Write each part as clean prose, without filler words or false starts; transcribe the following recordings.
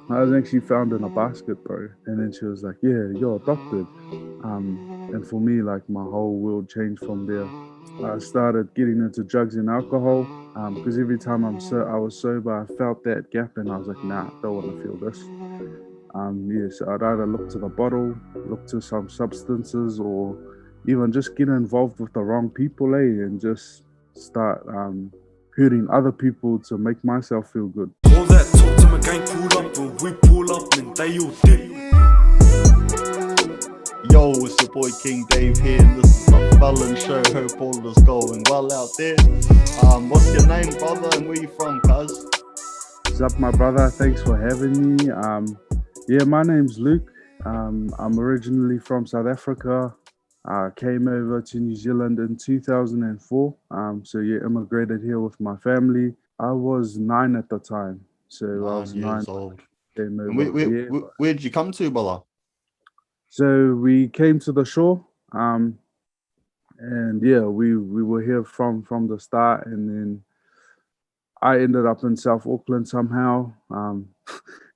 I was actually found in a basket, bro. And then she was like, "Yeah, you're adopted." And for me, like my whole world changed from there. I started getting into drugs and alcohol. Because every time I was sober, I felt that gap, and I was like, "Nah, don't want to feel this." Yes, I'd either look to the bottle, look to some substances, or even just get involved with the wrong people, and just start hurting other people to make myself feel good. All that talk to my gang pull up and we pull up and they all dip. Yo, it's your boy King Dave here, and this is the Fallon Show. Hope all is going well out there. What's your name, brother, and where you from, cuz? What's up, my brother? Thanks for having me. Yeah, my name's Luke. I'm originally from South Africa. I came over to New Zealand in 2004. So yeah, immigrated here with my family. I was 9 at the time. So I was 9 9 years old. when I came And over. Yeah. where'd you come to, brother? So we came to the shore. And yeah, we were here from the start, and then I ended up in South Auckland somehow,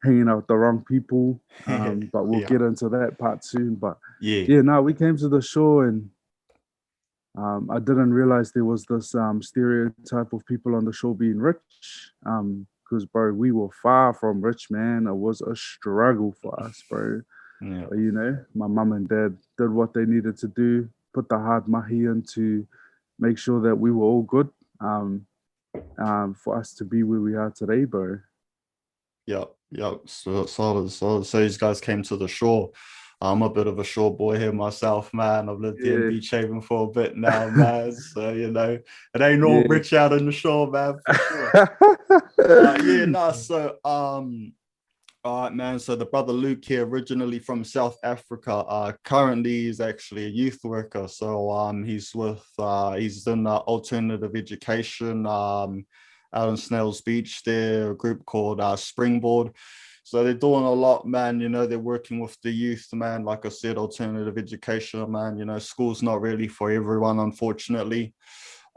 hanging out with the wrong people. But we'll Yeah, get into that part soon. But yeah, yeah, no, we came to the shore, and I didn't realize there was this stereotype of people on the shore being rich. Because bro, we were far from rich, man. It was a struggle for us, bro. yeah. But my mum and dad did what they needed to do, put the hard mahi in to make sure that we were all good. Um, for us to be where we are today, bro. Yep, yep. So these guys came to the shore. I'm a bit of a shore boy here myself, man. I've lived here in Yeah, Beach Haven for a bit now, man. So it ain't all yeah. rich out in the shore, man, for sure. Yeah, no. All right, man. So the brother Luke here, originally from South Africa, currently he's actually a youth worker. So he's in alternative education out in Snails Beach. There, a group called Springboard. So they're doing a lot, man. They're working with the youth, man. Like I said, alternative education, man. School's not really for everyone, unfortunately.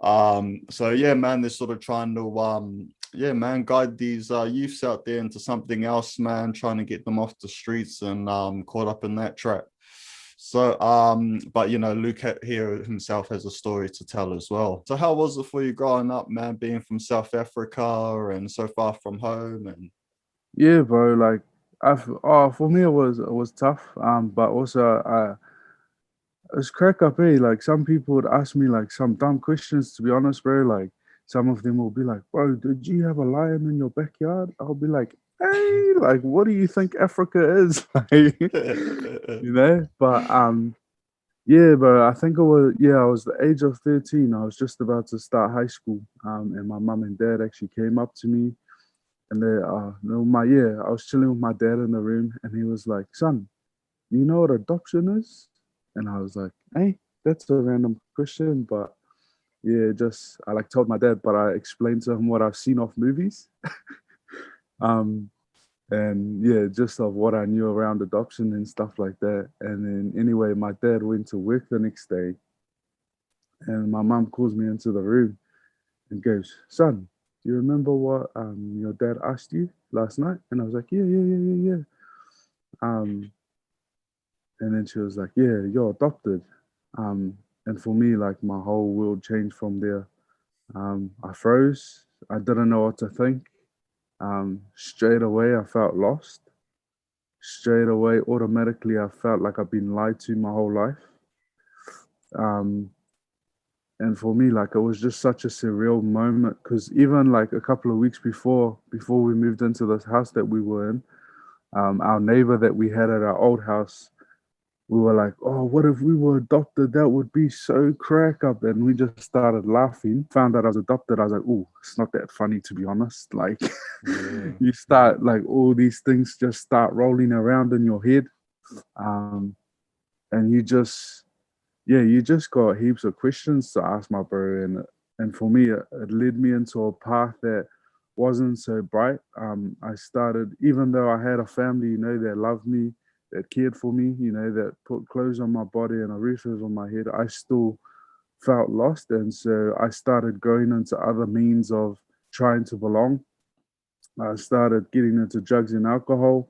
So yeah, man, they're sort of trying to yeah, man, guide these youths out there into something else, man, trying to get them off the streets and caught up in that trap. So but Luke here himself has a story to tell as well. So how was it for you growing up, man, being from South Africa and so far from home? And Yeah, bro. Like, for me it was tough. But also it's crack up, eh? Like some people would ask me like some dumb questions. To be honest, bro, like some of them will be like, "Bro, did you have a lion in your backyard?" I'll be like, "Hey, like, what do you think Africa is?" Like, But yeah, but I think I was the age of 13. I was just about to start high school. And my mom and dad actually came up to me, and they no my yeah, I was chilling with my dad in the room, and he was like, "Son, you know what adoption is?" And I was like, "Hey, that's a random question, but yeah, just I like told my dad, but I explained to him what I've seen off movies." Um, and yeah, just of what I knew around adoption and stuff like that. And then anyway, my dad went to work the next day, and my mom calls me into the room and goes, "Son, do you remember what your dad asked you last night?" And I was like, "Yeah, yeah, yeah, yeah, yeah." Um, and then she was like, "Yeah, you're adopted." And for me, like my whole world changed from there. I froze. I didn't know what to think. Straight away, I felt lost. Straight away, automatically, I felt like I've been lied to my whole life. Um, and for me, like it was just such a surreal moment because even like a couple of weeks before we moved into this house that we were in, our neighbor that we had at our old house, we were like, "Oh, what if we were adopted? That would be so crack up." And we just started laughing. Found out I was adopted. I was like, "Oh, it's not that funny to be honest." Like, yeah, you yeah. start like all these things just start rolling around in your head, um, and you just got heaps of questions to ask, my bro. And for me, it led me into a path that wasn't so bright. I started, even though I had a family, that loved me, that cared for me, that put clothes on my body and a roof over my head, I still felt lost. And so I started going into other means of trying to belong. I started getting into drugs and alcohol,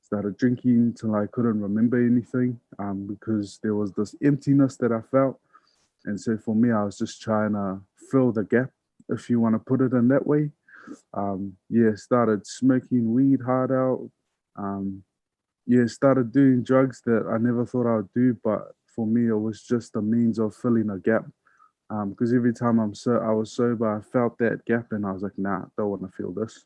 started drinking till I couldn't remember anything, because there was this emptiness that I felt. And so for me, I was just trying to fill the gap, if you want to put it in that way. Yeah, started smoking weed hard out. Um, yeah, started doing drugs that I never thought I would do, but for me, it was just a means of filling a gap. Because every time I was sober, I felt that gap, and I was like, nah, don't want to feel this.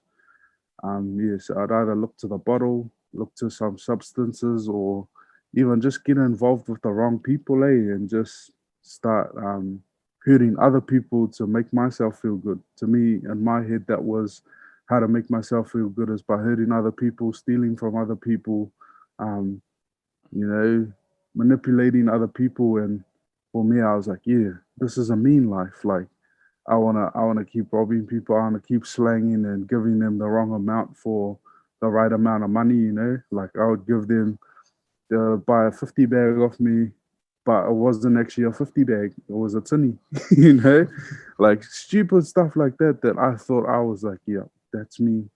Yes, I'd either look to the bottle, look to some substances, or even just get involved with the wrong people, and just start hurting other people to make myself feel good. To me, in my head, that was how to make myself feel good is by hurting other people, stealing from other people, um, you know, manipulating other people. And for me, I was like, yeah, this is a mean life. Like, I wanna keep robbing people. I wanna keep slanging and giving them the wrong amount for the right amount of money. Like I would give them buy a 50 bag off me, but it wasn't actually a 50 bag. It was a tinny. you know, like stupid stuff like that. That I thought I was like, yeah, that's me.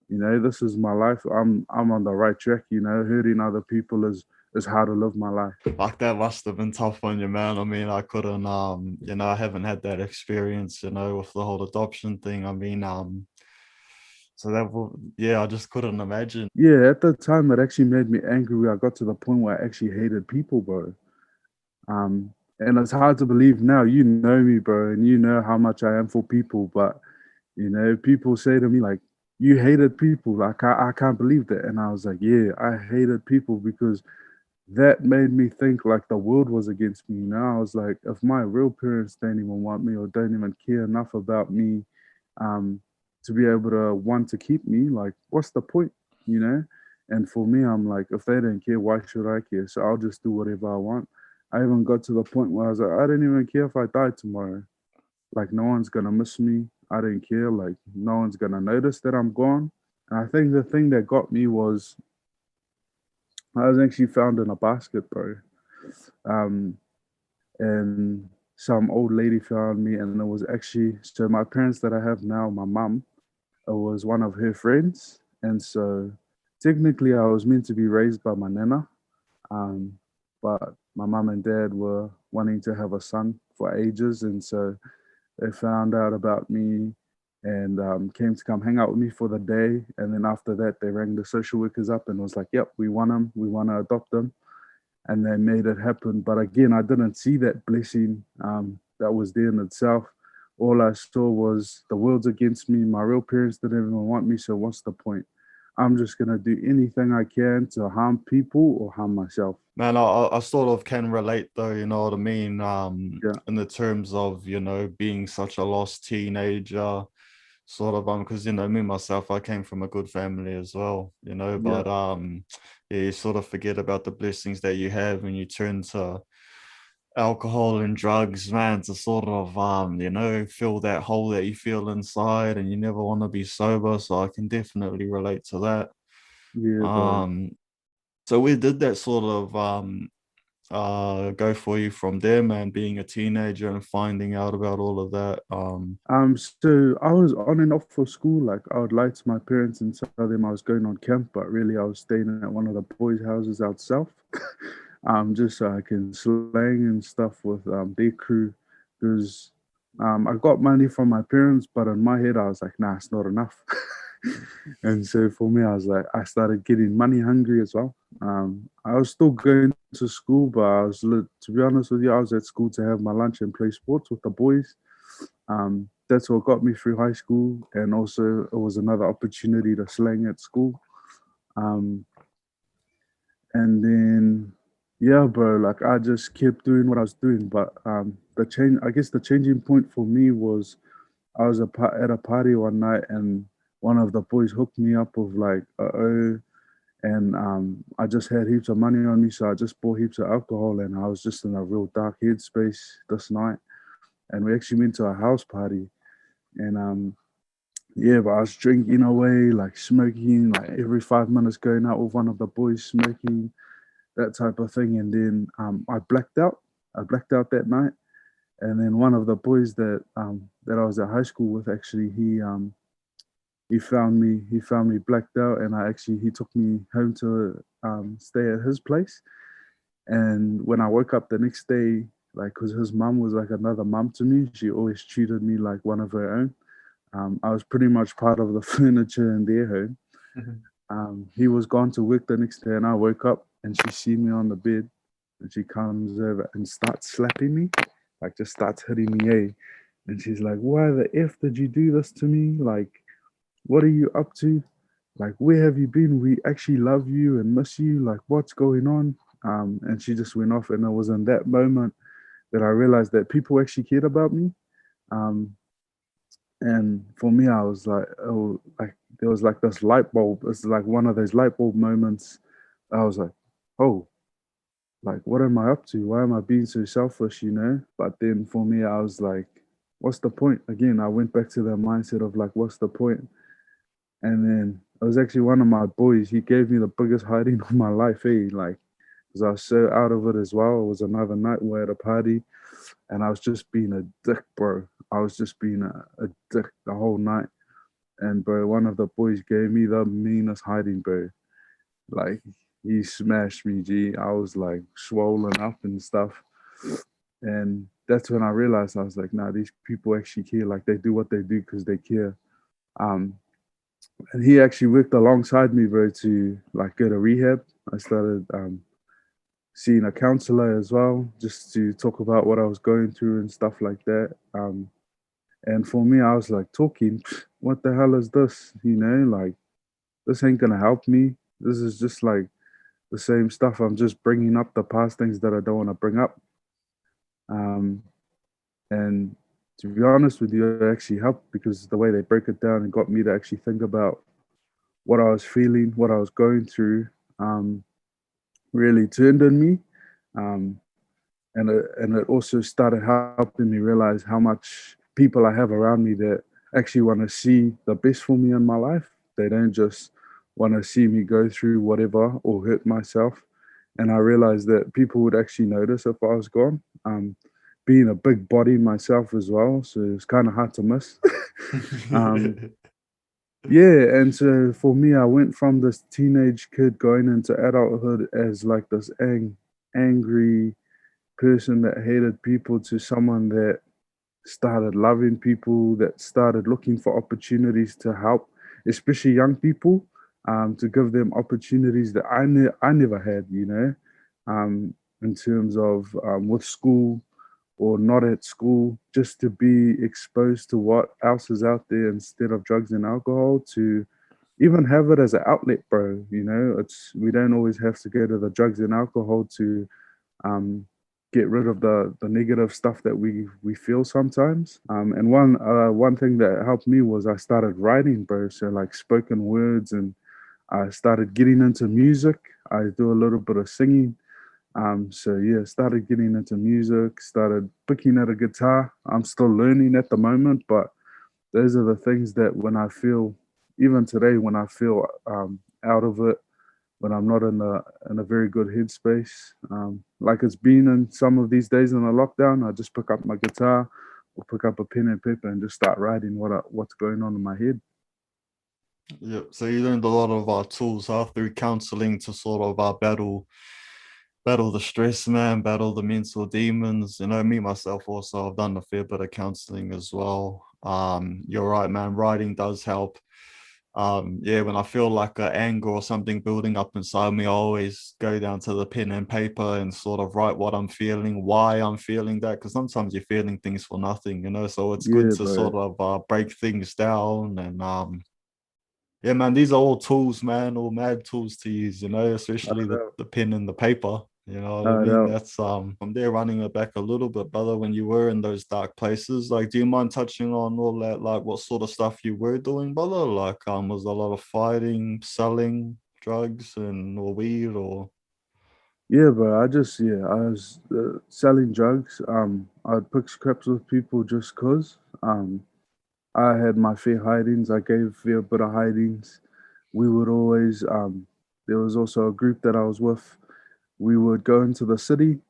This is my life. I'm on the right track. Hurting other people is how to live my life. Like that must have been tough on you, man. I mean, I couldn't, I haven't had that experience, with the whole adoption thing. I mean, so yeah, I just couldn't imagine. Yeah, at the time, it actually made me angry. I got to the point where I actually hated people, bro. And it's hard to believe now. You know me, bro, and you know how much I am for people. But people say to me like, "You hated people." Like I can't believe that. And I was like, "Yeah, I hated people because that made me think like the world was against me." I was like, if my real parents don't even want me or don't even care enough about me, um, to be able to want to keep me, like, what's the point? You know? And for me, I'm like, if they don't care, why should I care? So I'll just do whatever I want. I even got to the point where I was like, I don't even care if I die tomorrow. Like, no one's gonna miss me. I don't care. Like, no one's gonna notice that I'm gone. And I think the thing that got me was I was actually found in a basket, bro. Um, and some old lady found me, and it was actually so my parents that I have now, my mum, it was one of her friends, and so technically I was meant to be raised by my nana, um, but my mum and dad were wanting to have a son for ages, and so they found out about me and came to come hang out with me for the day, and then after that they rang the social workers up and was like, "Yep, we want him, we want to adopt him." And they made it happen. But again, I didn't see that blessing that was there in itself. All I saw was the world's against me. My real parents didn't even want me. So what's the point? I'm just gonna do anything I can to harm people or harm myself. Man, I sort of can relate though, you know what I mean? Yeah, In the terms of, being such a lost teenager, sort of, because, me myself, I came from a good family as well, yeah, but yeah, you sort of forget about the blessings that you have when you turn to alcohol and drugs, man, to sort of, fill that hole that you feel inside and you never want to be sober. So I can definitely relate to that. yeah, bro. Um, so where did that sort of go for you from there, man, being a teenager and finding out about all of that? So I was on and off for school. Like I would lie to my parents and tell them I was going on camp, but really I was staying at one of the boys' houses out south. Just so I can slang and stuff with their crew, because I got money from my parents, but in my head I was like, nah, it's not enough. And so for me, I was like, I started getting money hungry as well. I was still going to school, but to be honest with you, I was at school to have my lunch and play sports with the boys. That's what got me through high school, and also it was another opportunity to slang at school. Um, and then, yeah, bro, like I just kept doing what I was doing. But I guess the changing point for me was I was at a party one night, and one of the boys hooked me up with like and I just had heaps of money on me, so I just bought heaps of alcohol, and I was just in a real dark headspace this night. And we actually went to a house party, and yeah, but I was drinking away, like smoking, like every 5 minutes going out with one of the boys smoking, that type of thing. And then I blacked out. I blacked out that night. And then one of the boys that I was at high school with, actually, He found me blacked out, and he took me home to stay at his place. And when I woke up the next day, like, cause his mum was like another mum to me, she always treated me like one of her own. I was pretty much part of the furniture in their home. He was gone to work the next day, and I woke up and she seen me on the bed, and she comes over and starts slapping me, like just starts hitting me, eh? And she's like, "Why the f did you do this to me? Like, what are you up to? Like, where have you been? We actually love you and miss you. Like, what's going on?" And she just went off, and it was in that moment that I realized that people actually cared about me. Um, and for me, I was like, oh, like there was like this light bulb. It's like one of those light bulb moments. I was like, oh, like what am I up to? Why am I being so selfish? You know. But then for me, I was like, what's the point? Again, I went back to the mindset of like, what's the point? And then it was actually one of my boys. He gave me the biggest hiding of my life. Like, because I was so out of it as well. It was another night we were at a party, and I was just being a dick, bro. I was just being a dick the whole night. And bro, one of the boys gave me the meanest hiding, bro. Like he smashed me, G. I was like swollen up and stuff. And that's when I realized I was like, nah, these people actually care. Like they do what they do because they care. Um, and he actually worked alongside me, bro, to like go to rehab. I started seeing a counselor as well, just to talk about what I was going through and stuff like that. And for me, I was like, talking, what the hell is this? You know, like this ain't gonna help me. This is just like the same stuff. I'm just bringing up the past things that I don't want to bring up. Um, and to be honest with you, it actually helped because the way they break it down and got me to actually think about what I was feeling, what I was going through, um, really turned on me. Um, and it also started helping me realize how much people I have around me that actually want to see the best for me in my life. They don't just want to see me go through whatever or hurt myself. And I realized that people would actually notice if I was gone. Being a big body myself as well, so it's kind of hard to miss. um, yeah, and so for me, I went from this teenage kid going into adulthood as like this angry person that hated people to someone that started loving people, that started looking for opportunities to help, especially young people, to give them opportunities that I never had, you know, in terms of with school or not at school, just to be exposed to what else is out there instead of drugs and alcohol, to even have it as an outlet, bro. You know, it's we don't always have to go to the drugs and alcohol to um, get rid of the negative stuff that we feel sometimes. And one thing that helped me was I started writing, bro. So like spoken words, and I started getting into music. I do a little bit of singing. So yeah, started getting into music, started picking at a guitar. I'm still learning at the moment, but those are the things that when I feel, even today, when I feel out of it, when I'm not in a very good headspace. Like it's been in some of these days in the lockdown, I just pick up my guitar or pick up a pen and paper and just start writing what's going on in my head. Yeah, so you learned a lot of tools through counseling to sort of battle the stress, man, battle the mental demons. You know, me myself also, I've done a fair bit of counseling as well. You're right, man. Writing does help. Yeah, when I feel like anger or something building up inside me, I always go down to the pen and paper and sort of write what I'm feeling, why I'm feeling that, because sometimes you're feeling things for nothing, you know. So it's good Yeah, to bro. sort of break things down and yeah, man, these are all tools, man, all mad tools to use, you know, especially the pen and the paper. You know what I mean? Out. That's I'm there running it back a little bit, brother. When you were in those dark places, like, do you mind touching on all that, like what sort of stuff you were doing, brother? Like, was a lot of fighting, selling drugs and or weed or Yeah, bro. I was selling drugs. I'd pick scraps with people just cause. I had my fair hidings. I gave a fair bit of hidings. We would always. There was also a group that I was with. We would go into the city,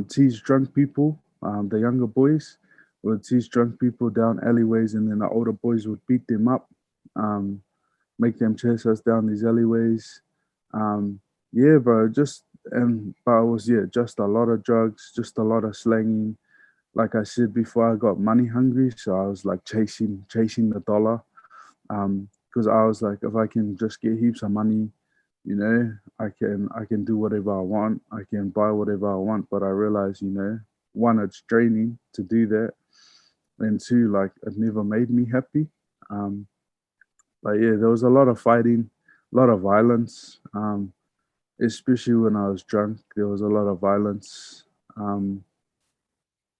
tease drunk people, the younger boys would tease drunk people down alleyways, and then the older boys would beat them up. Um, make them chase us down these alleyways. Yeah, bro, but it was, yeah, just a lot of drugs, just a lot of slanging. Like I said before, I got money hungry, so I was like chasing the dollar. Because I was like, if I can just get heaps of money, I can do whatever I want. I can buy whatever I want. But I realized, one, it's draining to do that, and two, like it never made me happy. Um, but yeah, there was a lot of fighting, a lot of violence. Especially when I was drunk, there was a lot of violence.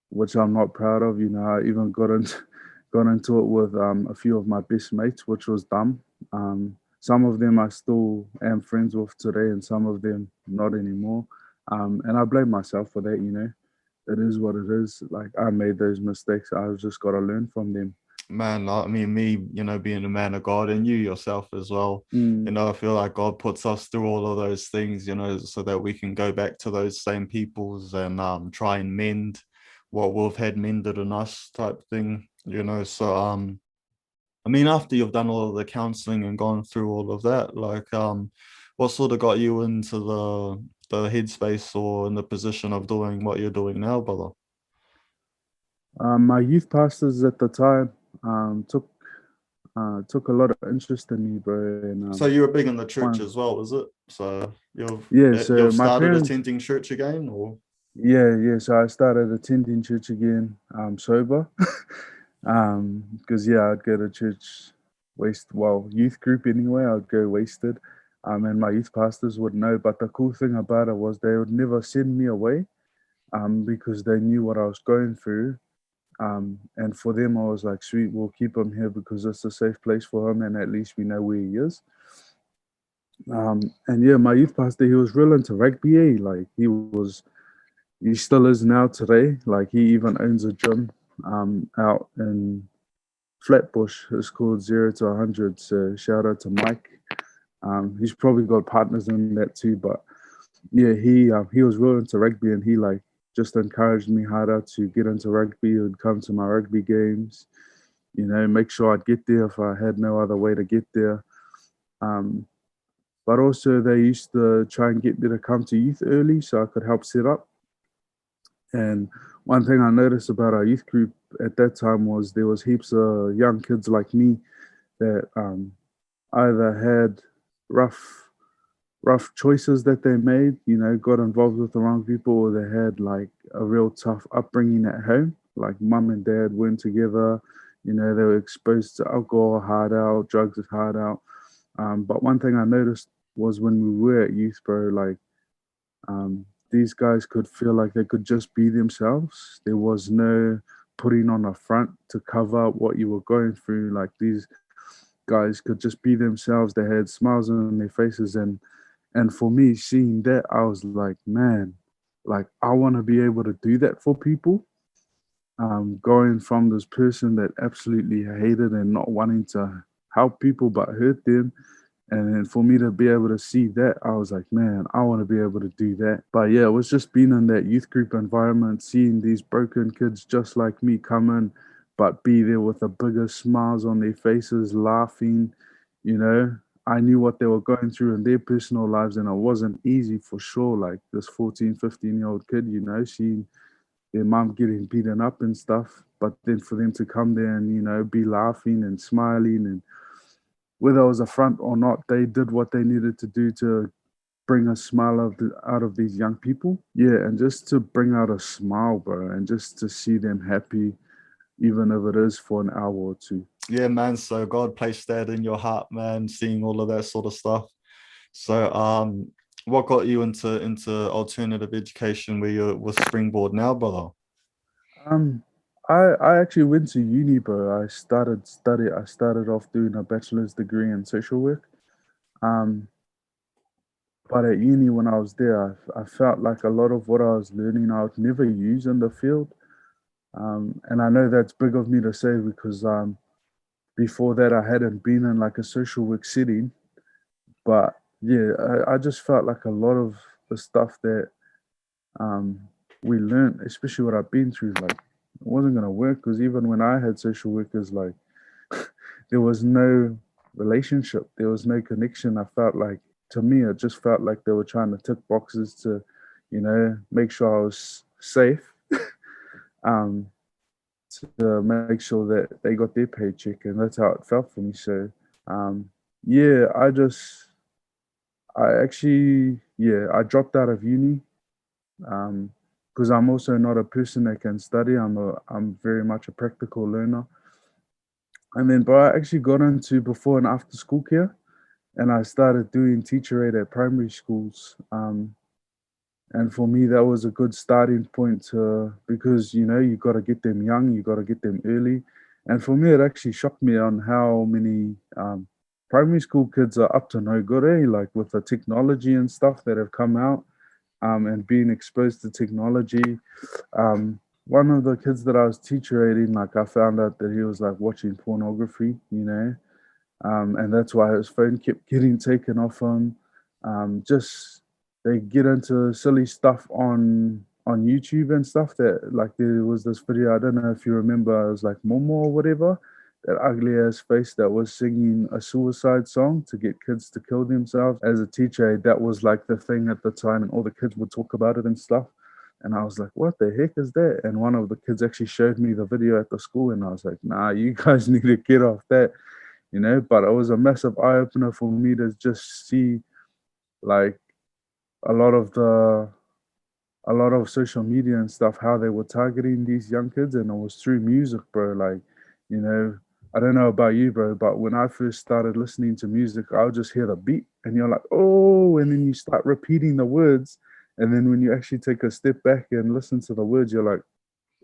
Which I'm not proud of. I even got into it with a few of my best mates, which was dumb. Some of them I still am friends with today, and some of them not anymore. And I blame myself for that. It is what it is. Like I made those mistakes. I've just got to learn from them. Man, I mean, me, being a man of God, and you yourself as well, Mm, I feel like God puts us through all of those things, so that we can go back to those same peoples and try and mend what we've had mended in us type thing, So I mean, after you've done all of the counseling and gone through all of that, like what sort of got you into the headspace or in the position of doing what you're doing now, brother? my youth pastors at the time took a lot of interest in me, bro. And So you were big in the church one, as well, is it? So yeah. So you've my started parents, attending church again, or? yeah. So I started attending church again, sober. Because yeah, I'd go to church youth group anyway, I'd go wasted. And my youth pastors would know. But the cool thing about it was they would never send me away, because they knew what I was going through. And for them, I was like, sweet, we'll keep him here because it's a safe place for him, and at least we know where he is. And yeah, my youth pastor, he was real into rugby. Like he still is now today. Like he even owns a gym out in Flatbush. It's called 0 to 100. So shout out to Mike. He's probably got partners in that too. But yeah, he was real into rugby, and he like just encouraged me harder to get into rugby. He would come to my rugby games, make sure I'd get there if I had no other way to get there. Um, but also they used to try and get me to come to youth early so I could help set up. And one thing I noticed about our youth group at that time was there was heaps of young kids like me that either had rough rough choices that they made, got involved with the wrong people, or they had like a real tough upbringing at home. Like mum and dad weren't together, they were exposed to alcohol hard out, drugs hard out. But one thing I noticed was when we were at youth, bro, like these guys could feel like they could just be themselves. There was no putting on a front to cover up what you were going through. Like these guys could just be themselves. They had smiles on their faces, and for me, seeing that, I was like, man, like I want to be able to do that for people. Going from this person that absolutely hated and not wanting to help people but hurt them, and then for me to be able to see that, I was like, man, I want to be able to do that. But yeah, it was just being in that youth group environment, seeing these broken kids just like me come in, but be there with the biggest smiles on their faces, laughing, you know. I knew what they were going through in their personal lives, and it wasn't easy for sure. Like this 14, 15-year-old kid, seeing their mom getting beaten up and stuff. But then for them to come there and, be laughing and smiling, and whether it was a front or not, they did what they needed to do to bring a smile out of these young people. Yeah, and just to bring out a smile, bro, and just to see them happy, even if it is for an hour or two. Yeah, man. So God placed that in your heart, man, seeing all of that sort of stuff. So what got you into alternative education where you're with Springboard now, brother? Um, I actually went to uni, bro. I started off doing a bachelor's degree in social work. Um, but at uni when I was there, I felt like a lot of what I was learning I would never use in the field. And I know that's big of me to say because before that I hadn't been in like a social work setting. But yeah, I just felt like a lot of the stuff that um, we learned, especially what I've been through, like it wasn't gonna work because even when I had social workers, like there was no relationship. There was no connection. I felt like, to me, it just felt like they were trying to tick boxes to, make sure I was safe, um, to make sure that they got their paycheck, and that's how it felt for me. So, um, yeah, I dropped out of uni, because I'm also not a person that can study. I'm very much a practical learner. And then, but I actually got into before and after school care, and I started doing teacher aid at primary schools. And for me, that was a good starting point to, because you got to get them young, you got to get them early. And for me, it actually shocked me on how many primary school kids are up to no good, like with the technology and stuff that have come out, and being exposed to technology. One of the kids that I was teacher aiding, like I found out that he was like watching pornography, and that's why his phone kept getting taken off him. Just they get into silly stuff on YouTube and stuff, that like there was this video, I don't know if you remember, it was like Momo or whatever, that ugly ass face that was singing a suicide song to get kids to kill themselves. As a teacher, that was like the thing at the time, and all the kids would talk about it and stuff. And I was like, what the heck is that? And one of the kids actually showed me the video at the school, and I was like, nah, you guys need to get off that, But it was a massive eye opener for me to just see like a lot of the a lot of social media and stuff, how they were targeting these young kids, and it was through music, bro. Like, you know, I don't know about you, bro, but when I first started listening to music, I'll just hear the beat, and you're like, oh, and then you start repeating the words, and then when you actually take a step back and listen to the words, you're like,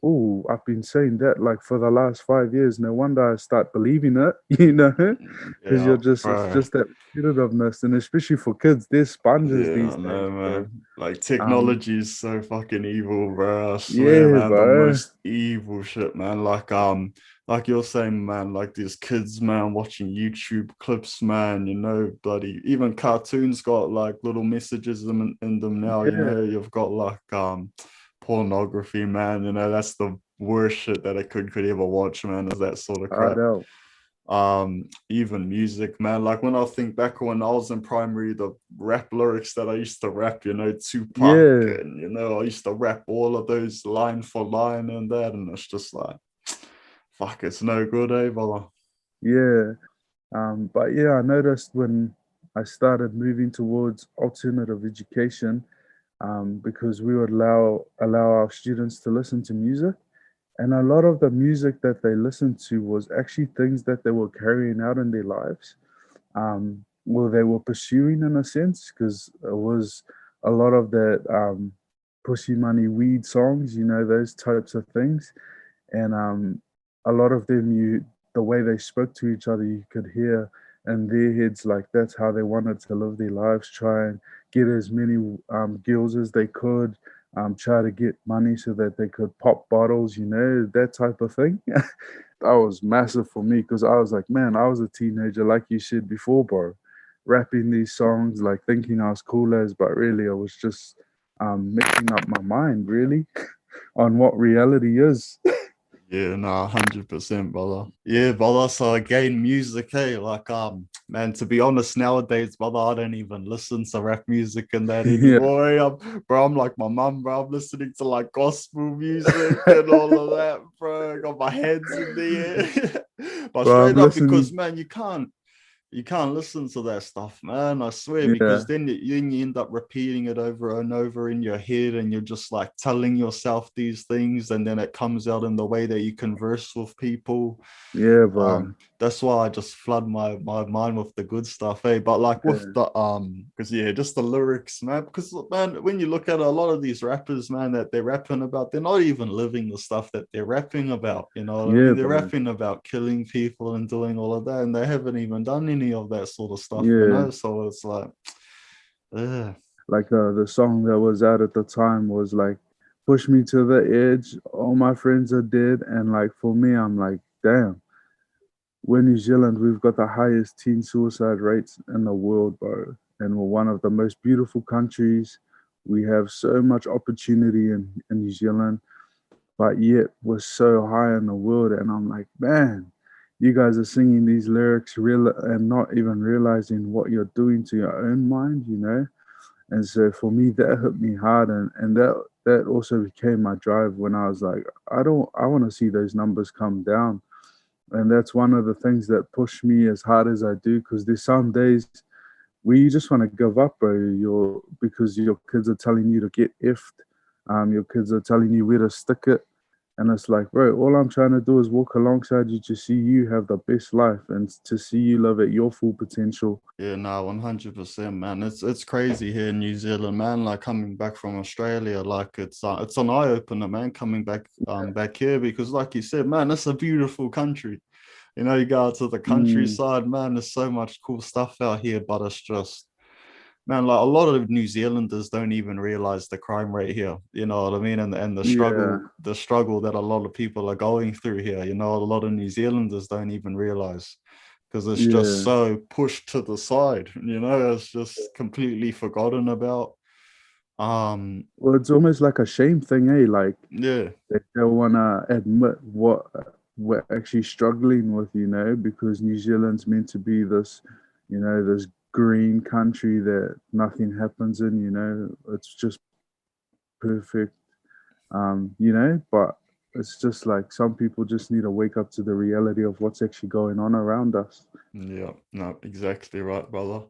oh, I've been saying that like for the last 5 years. No wonder I start believing it, because Yeah, it's bro. just that repetitiveness, and especially for kids, they're sponges Yeah, these I days, know, bro. man. Like Um, technology is so fucking evil, bro. I swear, yeah, man, the bro. most evil shit, man. Like you're saying, man, like these kids, man, watching YouTube clips, man, bloody even cartoons got like little messages in them now, Yeah, you've got like pornography, man, that's the worst shit that a kid could ever watch, man, is that sort of I crap. know. Even music, man, like when I think back when I was in primary, the rap lyrics that I used to rap, Tupac, Yeah, and I used to rap all of those line for line and that, and it's just like, fuck, it's no good, brother. yeah. But yeah, I noticed when I started moving towards alternative education, because we would allow our students to listen to music. And a lot of the music that they listened to was actually things that they were carrying out in their lives. Well, they were pursuing in a sense, because it was a lot of that pussy money weed songs, those types of things. And a lot of them, the way they spoke to each other, you could hear in their heads like that's how they wanted to live their lives, try and get as many girls as they could, try to get money so that they could pop bottles, that type of thing. That was massive for me, because I was like, man, I was a teenager, like you said before, bro, rapping these songs, like thinking I was cool as, but really I was just mixing up my mind, really, on what reality is. Yeah, no, 100%, brother. Yeah, brother. So again, music, hey, like, man, to be honest, nowadays, brother, I don't even listen to rap music and that Yeah. anymore. Bro, I'm like my mum, bro. I'm listening to like gospel music and all of that, bro. I got my hands in the air. But Bro, I'm straight up, because listening. man, you can't listen to that stuff, man. I swear, Yeah, because then you end up repeating it over and over in your head, and you're just like telling yourself these things, and then it comes out in the way that you converse with people. yeah, bro. That's why I just flood my mind with the good stuff, but like with Yeah, the because yeah, just the lyrics, man. Because man, when you look at a lot of these rappers, man, that they're rapping about, they're not even living the stuff that they're rapping about. You know what I yeah, mean? They're bro. rapping about killing people and doing all of that, and they haven't even done any of that sort of stuff, Yeah. So it's like, yeah, Like the song that was out at the time was like, "Push me to the edge, all my friends are dead." And like for me, I'm like, damn, we're New Zealand, we've got the highest teen suicide rates in the world, bro. And we're one of the most beautiful countries. We have so much opportunity in New Zealand, but yet we're so high in the world. And I'm like, man, you guys are singing these lyrics real and not even realizing what you're doing to your own mind, you know. And so for me, that hit me hard, and that also became my drive when I was like, I want to see those numbers come down. And that's one of the things that push me as hard as I do, because there's some days where you just want to give up, bro. Because your kids are telling you to get effed, your kids are telling you where to stick it, and it's like, bro, all I'm trying to do is walk alongside you to see you have the best life and to see you live at your full potential. Yeah, no, 100%, man. It's crazy here in New Zealand, man. Like coming back from Australia, like it's an eye opener, man. Coming back here because, like you said, man, it's a beautiful country. You know, you go out to the Mm, countryside, man. There's so much cool stuff out here, but it's just, man, like a lot of New Zealanders don't even realize the crime rate here. You know what I mean? And yeah, the struggle that a lot of people are going through here. You know, a lot of New Zealanders don't even realize because it's just yeah. so pushed to the side. You know, it's just completely forgotten about. Um, Well, it's almost like a shame thing, eh? Like yeah, they don't want to admit what we're actually struggling with, you know, because New Zealand's meant to be this, you know, this green country that nothing happens in, you know, it's just perfect, you know, but it's just like some people just need to wake up to the reality of what's actually going on around us. yeah, no, exactly right, brother.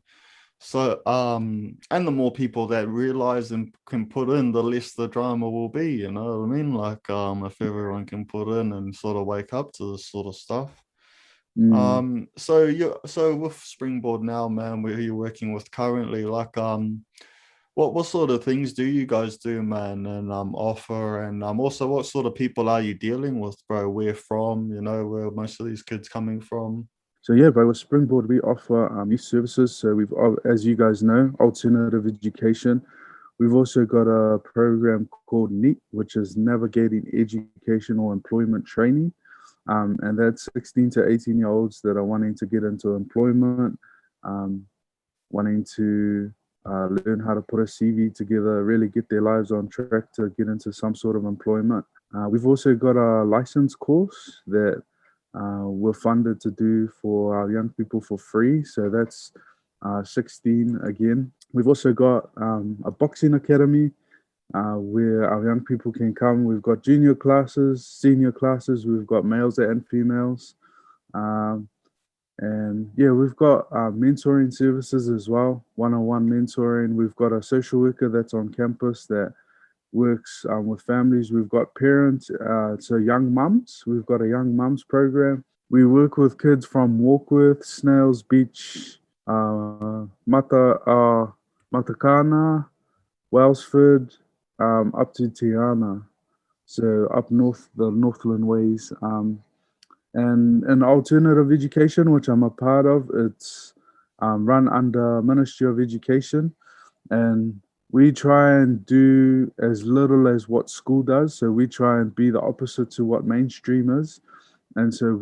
So, and the more people that realize and can put in, the less the drama will be, you know what I mean? Like, if everyone can put in and sort of wake up to this sort of stuff. Mm. So with Springboard now, man, where you're working with currently, like, what sort of things do you guys do, man, and offer, and also what sort of people are you dealing with, bro? Where from, you know, where most of these kids coming from? So yeah, but with Springboard, we offer youth services. So we've, as you guys know, alternative education. We've also got a program called NEAT, which is Navigating Educational Employment Training. And that's 16 to 18-year-olds that are wanting to get into employment, um, wanting to learn how to put a CV together, really get their lives on track to get into some sort of employment. We've also got a license course that we're funded to do for our young people for free. So that's 16 again. We've also got a boxing academy where our young people can come. We've got junior classes, senior classes, we've got males and females. Um, and yeah, we've got mentoring services as well, one-on-one mentoring. We've got a social worker that's on campus that works with families. We've got parents, so young mums. We've got a young mums program. We work with kids from Warkworth, Snails Beach, Matakana, Wellsford, up to Tiana. So up north, the Northland Ways. And alternative education, which I'm a part of, it's run under Ministry of Education, and we try and do as little as what school does. So we try and be the opposite to what mainstream is. And so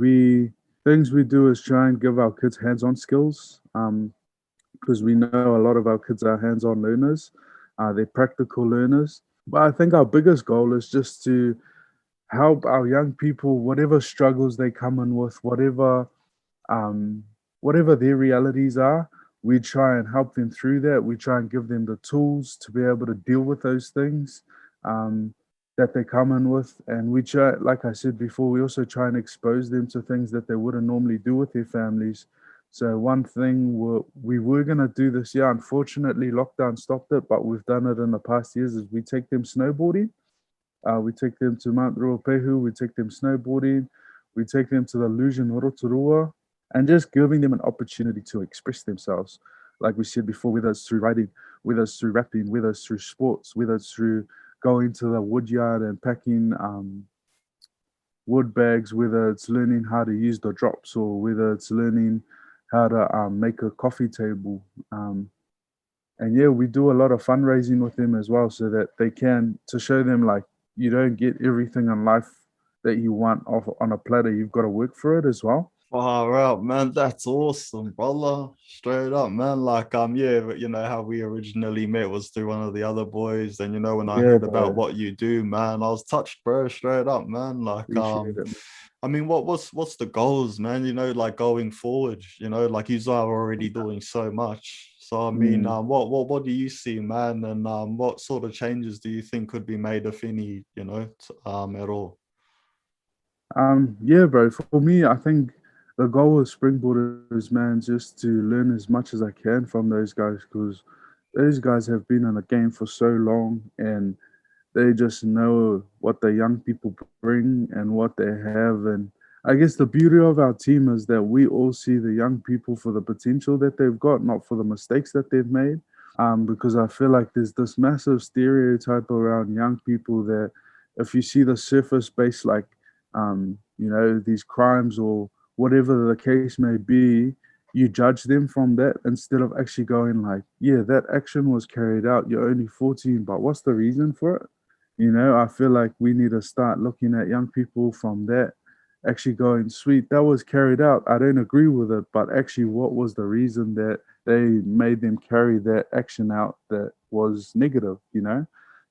things we do is try and give our kids hands-on skills, because we know a lot of our kids are hands-on learners, they're practical learners. But I think our biggest goal is just to help our young people, whatever struggles they come in with, um, whatever their realities are, we try and help them through that. We try and give them the tools to be able to deal with those things um, that they come in with. And we try, like I said before, we also try and expose them to things that they wouldn't normally do with their families. So one thing we were going to do this year, unfortunately, lockdown stopped it, but we've done it in the past years, is we take them snowboarding. We take them to Mount Ruapehu, we take them snowboarding, we take them to the Illusion Rotorua, and just giving them an opportunity to express themselves. Like we said before, whether it's through writing, whether it's through rapping, whether it's through sports, whether it's through going to the wood yard and packing wood bags, whether it's learning how to use the drops, or whether it's learning how to make a coffee table. And yeah, we do a lot of fundraising with them as well, so that they can, to show them like you don't get everything in life that you want off on a platter. You've got to work for it as well. Far out, man. That's awesome, brother. Straight up, man. Like, yeah, but you know how we originally met was through one of the other boys. And you know, when I Yeah, heard about bro. what you do, man, I was touched, bro. Straight up, man. Like, Appreciate it. I mean, what's the goals, man? You know, like going forward, you know, like you are already doing so much. So I mean, Mm. what do you see, man? And what sort of changes do you think could be made, if any, you know, at all? Yeah, bro. For me, I think the goal with Springboard is, man, just to learn as much as I can from those guys because those guys have been in the game for so long and they just know what the young people bring and what they have. And I guess the beauty of our team is that we all see the young people for the potential that they've got, not for the mistakes that they've made. Because I feel like there's this massive stereotype around young people that if you see the surface based, like, these crimes or whatever the case may be, you judge them from that instead of actually going like, yeah, that action was carried out. You're only 14, but what's the reason for it? I feel like we need to start looking at young people from that, actually going, sweet, that was carried out. I don't agree with it, but actually, what was the reason that they made them carry that action out that was negative?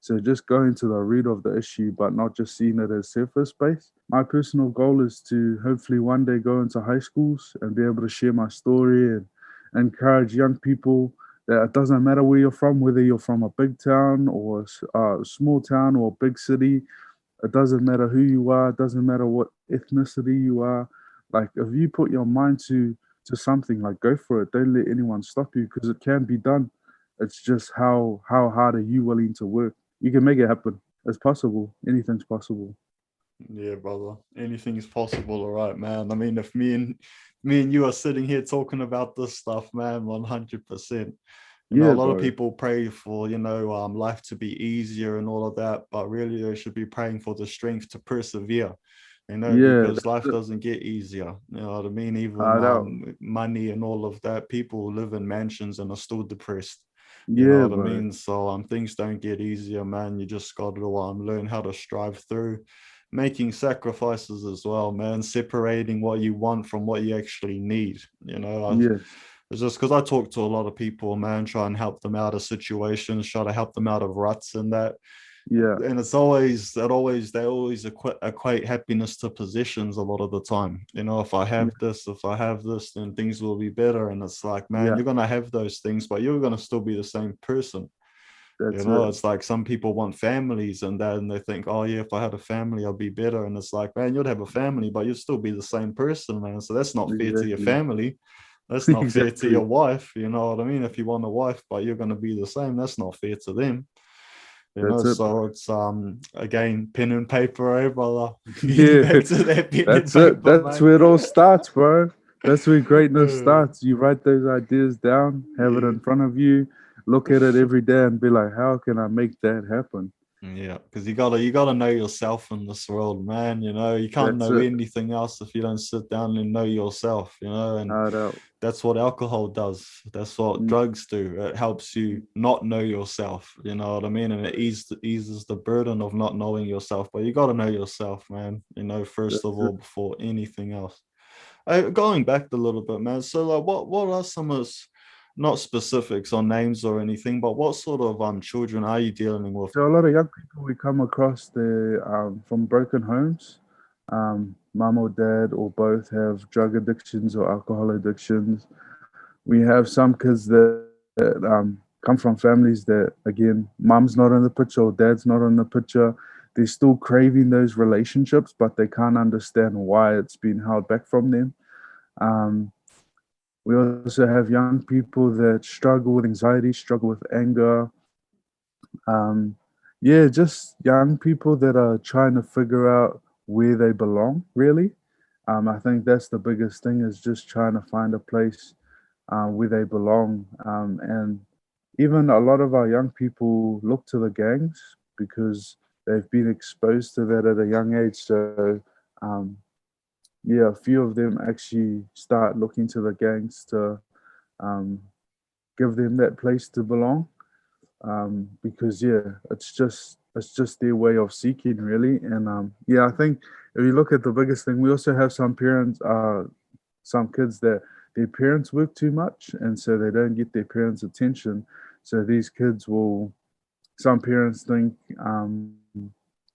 So just going to the root of the issue, but not just seeing it as surface based. My personal goal is to hopefully one day go into high schools and be able to share my story and encourage young people that it doesn't matter where you're from, whether you're from a big town or a small town or a big city. It doesn't matter who you are. It doesn't matter what ethnicity you are. Like if you put your mind to something, like go for it. Don't let anyone stop you because it can be done. It's just how hard are you willing to work? You can make it happen. It's possible. Anything's possible. Yeah, brother. Anything is possible, all right, man. I mean, if me and you are sitting here talking about this stuff, man, 100%. You know, a Yeah, lot of bro. people pray for, life to be easier and all of that, but really they should be praying for the strength to persevere, Yeah, because life that's it. doesn't get easier. You know what I mean? Even Hard out. money and all of that, people live in mansions and are still depressed. You know Yeah, what I bro. mean? So things don't get easier, man. You just got to learn how to strive through making sacrifices as well, man, separating what you want from what you actually need. Yes. It's just because I talk to a lot of people, man, try and help them out of situations, try to help them out of ruts and that. Yeah. And it's always that always they always equate happiness to possessions a lot of the time. If I Yeah. have this, if I have this, then things will be better. And it's like, man, Yeah. you're gonna have those things, but you're gonna still be the same person. That's it. It's like some people want families and that, and they think, oh yeah, if I had a family, I'll be better. And it's like, man, you'd have a family, but you'd still be the same person, man. So that's not fair to your Exactly. family. That's not fair to Exactly. your wife. You know what I mean? If you want a wife, but you're gonna be the same, that's not fair to them. That's it, bro. So it's again pen and paper, eh, brother? Getting Yeah, back to that pen and that's it. paper, That's mate. where it all starts, bro. That's where greatness Uh, starts. You write those ideas down, have it yeah. in front of you, look at it every day, and be like, how can I make that happen? Yeah, because you gotta know yourself in this world, man. You can't That's know it. anything else if you don't sit down and know yourself, and Hard out. that's what alcohol does. That's what Mm, drugs do. It helps you not know yourself, you know what I mean? And it eases the burden of not knowing yourself. But you gotta know yourself, man, first of that's it. all, before anything else. Going back a little bit, man. So, like, what are some of not specifics on names or anything, but what sort of children are you dealing with? So a lot of young people we come across, they from broken homes. Mom or dad or both have drug addictions or alcohol addictions. We have some kids that come from families that, again, mom's not in the picture or dad's not in the picture. They're still craving those relationships, but they can't understand why it's been held back from them. Um, we also have young people that struggle with anxiety, struggle with anger. Um, yeah, just young people that are trying to figure out where they belong, really. I think that's the biggest thing is just trying to find a place where they belong. And even a lot of our young people look to the gangs because they've been exposed to that at a young age. So, um, yeah, a few of them actually start looking to the gangs to um, give them that place to belong. Because yeah, it's just their way of seeking really. And yeah, I think if you look at the biggest thing, we also have some parents. some kids that their parents work too much, and so they don't get their parents' attention. So these kids will. Some parents think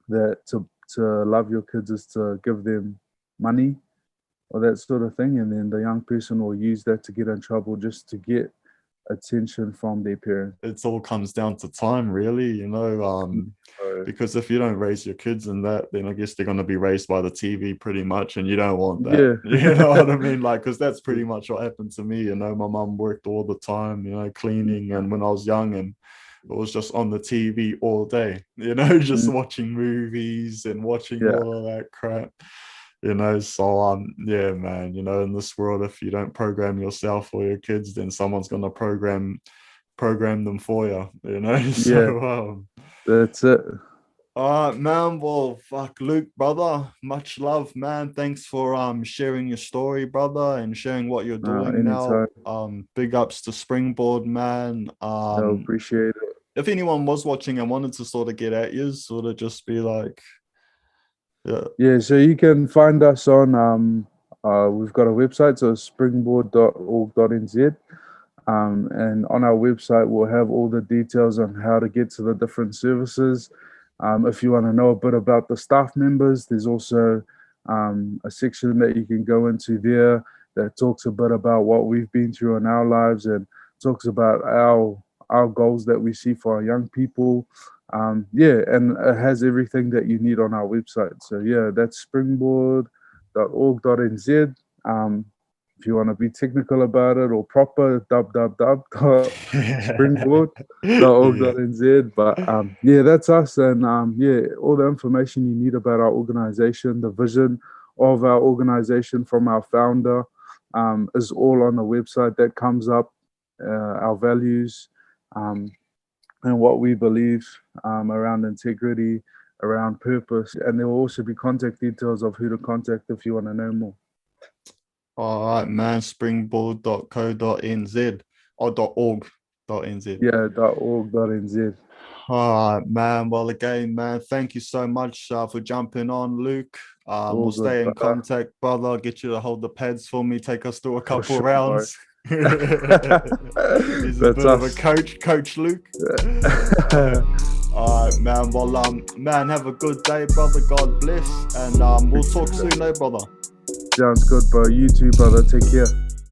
that to love your kids is to give them money or that sort of thing, and then the young person will use that to get in trouble just to get attention from their parents. It all comes down to time, really, you know. So, Because if you don't raise your kids in that, then I guess they're going to be raised by the TV pretty much, and you don't want that. yeah, You know what I mean? Like, because that's pretty much what happened to me. You know, my mum worked all the time, you know, cleaning, and when I was young, and it was just on the TV all day, you know, just watching movies and watching yeah, all of that crap. You know, so yeah, man, you know, in this world, if you don't program yourself or your kids, then someone's gonna program them for you, you know. yeah. So That's it. all right, man. Well, fuck, Luke, brother. Much love, man. Thanks for sharing your story, brother, and sharing what you're doing now. Anytime. Big ups to Springboard, man. I appreciate it. If anyone was watching and wanted to sort of get at you, sort of just be like, yeah. Yeah, so you can find us on we've got a website, so springboard.org.nz. And on our website we'll have all the details on how to get to the different services. If you want to know a bit about the staff members, there's also a section that you can go into there that talks a bit about what we've been through in our lives and talks about our goals that we see for our young people. Yeah, and it has everything that you need on our website. So yeah, that's springboard.org.nz. If you want to be technical about it or proper, springboard.org.nz. But yeah, that's us. And yeah, all the information you need about our organization, the vision of our organization from our founder, is all on the website. That comes up, our values, and what we believe around integrity, around purpose. And there will also be contact details of who to contact if you want to know more. All right, man. Springboard.co.nz or .org.nz. Yeah, .org.nz. All right, man. Well, again, man, thank you so much for jumping on, Luke. We'll stay in contact, brother. I'll get you to hold the pads for me. Take us through a couple rounds. He's a bit of a coach Luke. All right, man. Well, man, have a good day, brother. God bless, and we'll talk soon, brother. Sounds good, bro. You too, brother. Take care.